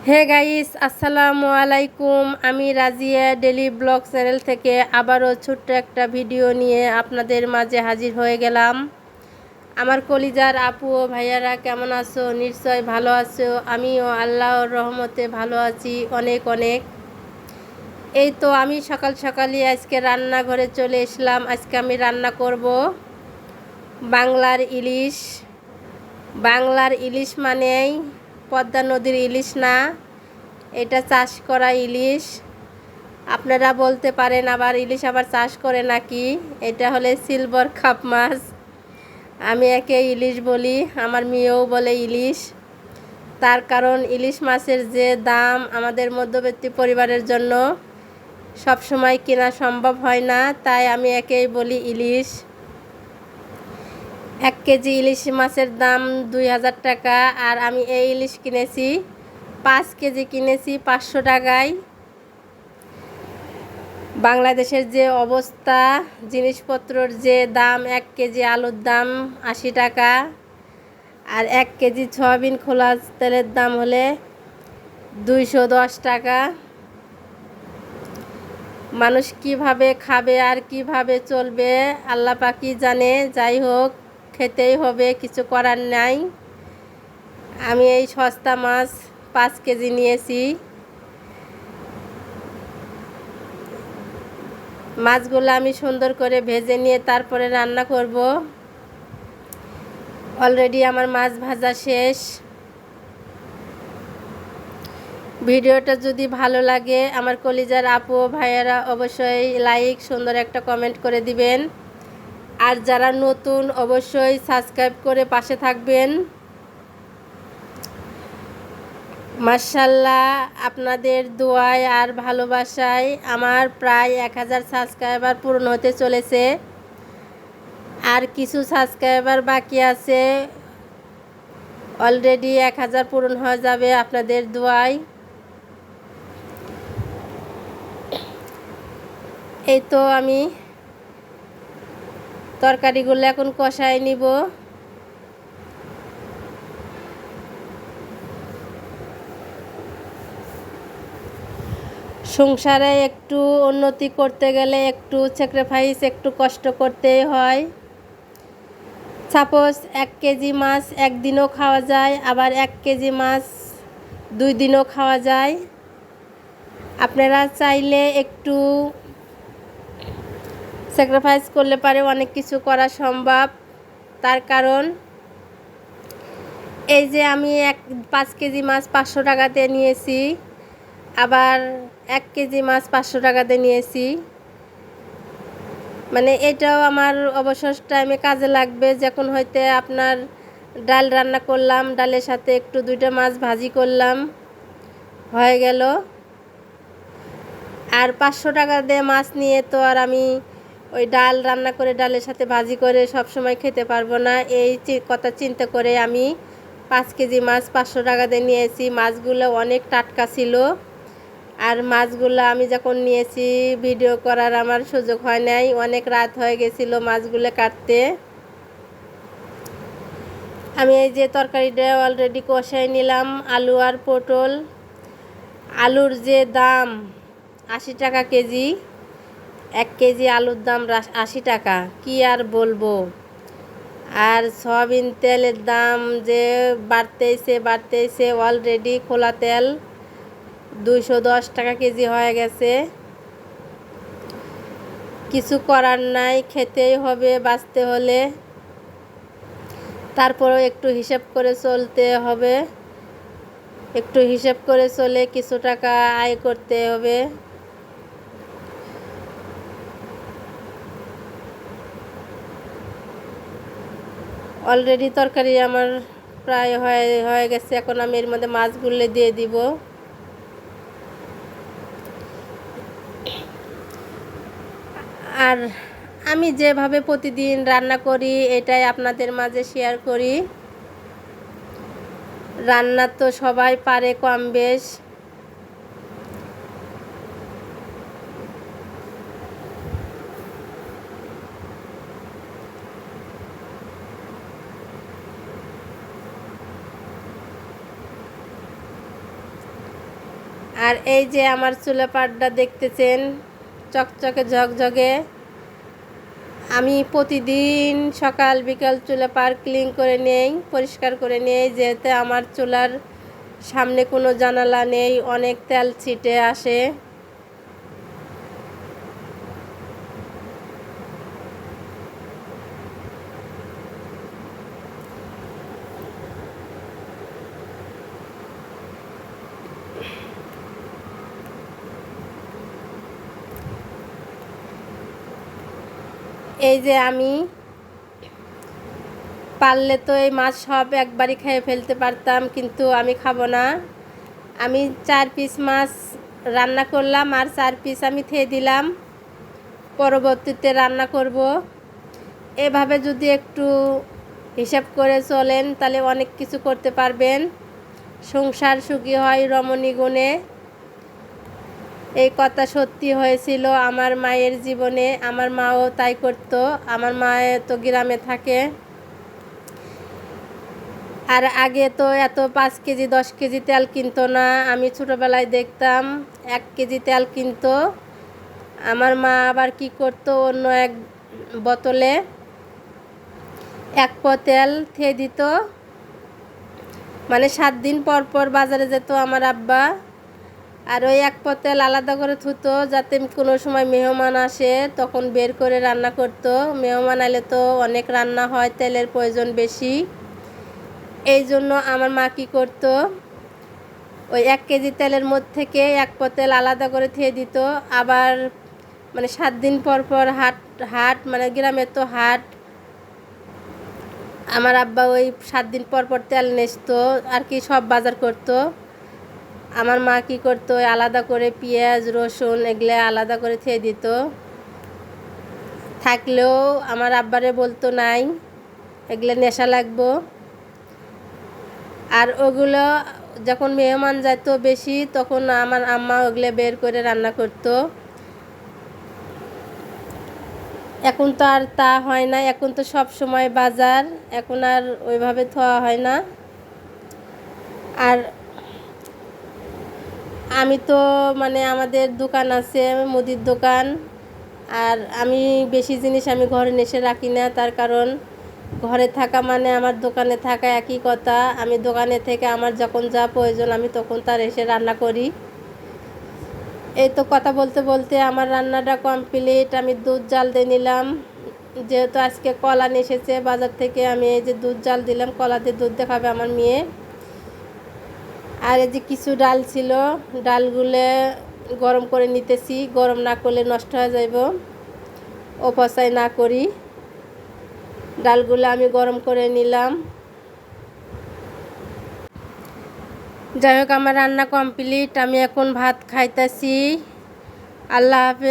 Hey guys, আসসালামু আলাইকুম। আমি রাজিয়া ডেলি ব্লগ চ্যানেল থেকে আবারও ছোট্ট একটা ভিডিও নিয়ে আপনাদের মাঝে হাজির হয়ে গেলাম। আমার কলিজার আপু ও ভাইয়ারা কেমন আছো? নিশ্চয় ভালো আছো। আমিও আল্লাহর রহমতে ভালো আছি অনেক অনেক। এই তো আমি সকাল সকালই আজকে রান্নাঘরে চলে এসলাম। আজকে আমি রান্না করব বাংলার ইলিশ। বাংলার ইলিশ মানেই পদ্মা নদীর ইলিশ না, এটা চাষ করা ইলিশ। আপনারা বলতে পারেন আবার ইলিশ আবার চাষ করে নাকি। এটা হলে সিলভার কাপ মাছ, আমি একে ইলিশ বলি, আমার মেয়েও বলে ইলিশ। তার কারণ ইলিশ মাছের যে দাম আমাদের মধ্যবিত্ত পরিবারের জন্য সব সময় কেনা সম্ভব হয় না, তাই আমি একেই বলি ইলিশ। 1 কেজি ইলিশ মাছের দাম 2000 টাকা, আর আমি এই ইলিশ কিনেছি 5 কেজি কিনেছি 500 টাকায়। বাংলাদেশের যে অবস্থা, জিনিসপত্রর যে দাম, 1 কেজি আলুর দাম 80 টাকা, আর 1 কেজি সয়াবিন খোলা তেলের দাম হলে 210 টাকা। মানুষ কিভাবে খাবে আর কিভাবে চলবে আল্লাহ পাকই জানে। যাই হোক, খেতেই হবে, কিছু করার নাই। আমি এই সস্তা মাছ 5 কেজি নিয়েছি। মাছগুলো আমি সুন্দর করে ভেজে নিয়ে তারপরে রান্না করব। অলরেডি আমার মাছ ভাজা শেষ। ভিডিওটা যদি ভালো লাগে আমার কলিজার আপু ও ভাইয়েরা অবশ্যই লাইক, সুন্দর একটা কমেন্ট করে দিবেন। আর যারা নতুন অবশ্যই সাবস্ক্রাইব করে পাশে থাকবেন। মাশাআল্লাহ, আপনাদের দোয়ায় আর ভালোবাসায় আমার প্রায় 1000 সাবস্ক্রাইবার পূরণ হতে চলেছে। আর কিছু সাবস্ক্রাইবার বাকি আছে, অলরেডি 1000 পূরণ হয়ে যাবে আপনাদের দোয়ায়। এই তো আমি তরকারিগুলো এখন কষায় নিব। সংসারে একটু উন্নতি করতে গেলে একটু স্যাক্রিফাইস, একটু কষ্ট করতেই হয়। সাপোজ 1 কেজি মাছ একদিনও খাওয়া যায়, আবার 1 কেজি মাছ 2 দিনও খাওয়া যায়। আপনারা চাইলে একটু স্যাক্রিফাইস করলে পারে অনেক কিছু করা সম্ভব। তার কারণ এই যে আমি 5 কেজি মাছ 500 টাকাতে নিয়েছি, আবার 1 কেজি মাছ 500 টাকাতে নিয়েছি। মানে এটাও আমার অবসর টাইমে কাজে লাগবে। যখন হয়তো আপনার ডাল রান্না করলাম, ডালের সাথে একটু 2টা মাছ ভাজি করলাম, হয়ে গেল। আর 500 টাকা দিয়ে মাছ নিয়ে তো আর আমি ওই ডাল রান্না করে ডালের সাথে ভাজি করে সব সময় খেতে পারবো না। এই কথা চিন্তা করে আমি 5 কেজি মাছ 500 টাকা দিয়ে নিয়েছি। মাছগুলো অনেক টাটকা ছিল। আর মাছগুলো আমি যখন নিয়েছি ভিডিও করার আমার সুযোগ হয় নাই, অনেক রাত হয়ে গেছিলো মাছগুলো কাটতে। আমি এই যে তরকারিটা অলরেডি কষাই নিলাম, আলু আর পটল। আলুর যে দাম 80 টাকা কেজি, 1 কেজি আলুর দাম 80 টাকা, কি আর বলবো। আর সয়াবিন তেলের দাম যে বাড়তেইছে, অলরেডি খোলা তেল 210 টাকা কেজি হয়ে গেছে। কিছু করার নাই, খেতেই হবে বাঁচতে হলে। তারপরেও একটু হিসাব করে চলতে হবে, একটু হিসাব করে চলে কিছু টাকা আয় করতে হবে। অলরেডি তরকারি আমার প্রায় হয়ে গেছে। এখন আমি এর মধ্যে মাছগুলো দিয়ে দিব। আর আমি যেভাবে প্রতিদিন রান্না করি এটাই আপনাদের মাঝে শেয়ার করি। রান্না তো সবাই পারে কম বেশ। আর এই যে আমার চুলা পাটটা দেখতেছেন, চকচকে ঝকঝকে। আমি প্রতিদিন সকাল বিকাল চুলা পাট ক্লিন করে নেই, পরিষ্কার করে নেই, যেহেতু আমার চুলার সামনে কোনো জানালা নেই, অনেক তেল ছিটে আসে। এই যে আমি পারলে তো এই মাছ সব একবারই খেয়ে ফেলতে পারতাম, কিন্তু আমি খাবো না। আমি 4 পিস মাছ রান্না করলাম আর 4 পিস আমি খেয়ে দিলাম, পরবর্তীতে রান্না করব। এভাবে যদি একটু হিসাব করে চলেন তাহলে অনেক কিছু করতে পারবেন। সংসার সুখী হয় রমণী গুণে, এই কথা সত্যি হয়েছিল আমার মায়ের জীবনে। আমার মাও তাই করতো। আমার মা তো গ্রামে থাকে। আর আগে তো এত 5 কেজি 10 কেজি তেল কিনতো না। আমি ছোটোবেলায় দেখতাম 1 কেজি তেল কিনতো। আমার মা আবার কি করতো, অন্য এক বোতলে 1 পোয়া তেল খেয়ে দিত। মানে 7 দিন পর পর বাজারে যেত আমার আব্বা, আর ওই 1 পোয়া তেল আলাদা করে থুতো, যাতে কোনো সময় মেহমান আসে তখন বের করে রান্না করতো। মেহমান এলে তো অনেক রান্না হয়, তেলের প্রয়োজন বেশি। এই জন্য আমার মা কী করতো, ওই 1 কেজি তেলের মধ্যে থেকে 1 পোয়া তেল আলাদা করে খেয়ে দিত। আবার মানে 7 দিন পর পর হাট মানে গ্রামে তো হাট, আমার আব্বা ওই 7 দিন পর পর তেল নেসতো আর কি, সব বাজার করতো। আমার মা কী করতো, আলাদা করে পেঁয়াজ রসুন এগুলো আলাদা করে খেয়ে দিত। থাকলেও আমার আব্বারে বলতো নাই, এগুলো নেশা লাগবো। আর ওগুলো যখন মেহমান যেত বেশি, তখন আমার আম্মা ওগুলো বের করে রান্না করতো। এখন তো আর তা হয় না, এখন তো সব সময় বাজার, এখন আর ওইভাবে ধোয়া হয় না। আর আমি তো মানে আমাদের দোকান আছে, মুদির দোকান, আর আমি বেশি জিনিস আমি ঘরে এসে রাখি না। তার কারণ ঘরে থাকা মানে আমার দোকানে থাকা একই কথা। আমি দোকানে থেকে আমার যখন যা প্রয়োজন আমি তখন তার এসে রান্না করি। এই তো কথা বলতে বলতে আমার রান্নাটা কমপ্লিট। আমি দুধ জাল দিয়ে নিলাম, যেহেতু আজকে কলা নিয়ে এসেছে বাজার থেকে। আমি এই যে দুধ জাল দিলাম, কলা দিয়ে দুধ দিয়ে খাবে আমার মেয়ে। আর এই যে কিছু ডাল ছিল, ডালগুলো গরম করে নিতেছি, গরম না করলে নষ্ট হয়ে যাইব, অপচয় না করি। ডালগুলো আমি গরম করে নিলাম। যাই হোক, আমার রান্না কমপ্লিট, আমি এখন ভাত খাইতেছি। আল্লাহ হাফেজ।